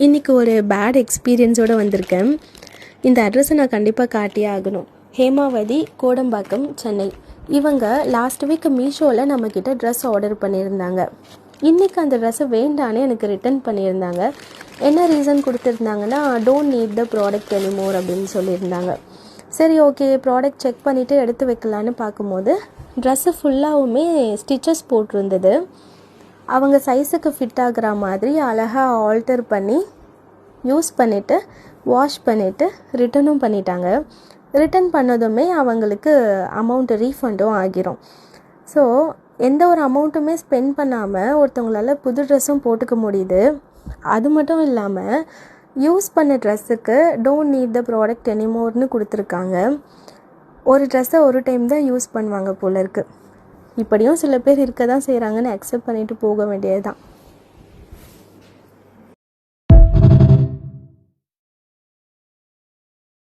இன்றைக்கி ஒரு பேட் எக்ஸ்பீரியன்ஸோடு வந்திருக்கேன். இந்த அட்ரஸை நான் கண்டிப்பாக காட்டியே ஆகணும். ஹேமாவதி, கோடம்பாக்கம், சென்னை. இவங்க லாஸ்ட் வீக் மீஷோவில் நம்மக்கிட்ட ட்ரெஸ் ஆர்டர் பண்ணியிருந்தாங்க. இன்றைக்கி அந்த ட்ரெஸ்ஸை வேண்டானே எனக்கு ரிட்டன் பண்ணியிருந்தாங்க. என்ன ரீசன் கொடுத்துருந்தாங்கன்னா, don't need the product anymore அப்படின்னு சொல்லியிருந்தாங்க. சரி, ஓகே, ப்ராடக்ட் செக் பண்ணிவிட்டு எடுத்து வைக்கலான்னு பார்க்கும்போது ட்ரெஸ்ஸு ஃபுல்லாகவுமே ஸ்டிச்சஸ் போட்டிருந்தது. அவங்க சைஸுக்கு ஃபிட் ஆகிற மாதிரி அழகாக ஆல்டர் பண்ணி யூஸ் பண்ணிவிட்டு வாஷ் பண்ணிவிட்டு ரிட்டனும் பண்ணிட்டாங்க. ரிட்டன் பண்ணதுமே அவங்களுக்கு அமௌண்ட்டு ரீஃபண்டும் ஆகிரும். ஸோ எந்த ஒரு அமௌண்ட்டுமே ஸ்பெண்ட் பண்ணாமல் ஒருத்தவங்களால் புது ட்ரெஸ்ஸும் போட்டுக்க முடியுது. அது மட்டும் இல்லாமல் யூஸ் பண்ண ட்ரெஸ்ஸுக்கு டோன்ட் நீட் த ப்ராடக்ட் எனிமோர்னு கொடுத்துருக்காங்க. ஒரு ட்ரெஸ்ஸை ஒரு டைம் தான் யூஸ் பண்ணுவாங்க போல இருக்குது. இப்படியும் சில பேர் இருக்க தான் செய்கிறாங்கன்னு அக்செப்ட் பண்ணிவிட்டு போக வேண்டியது தான்.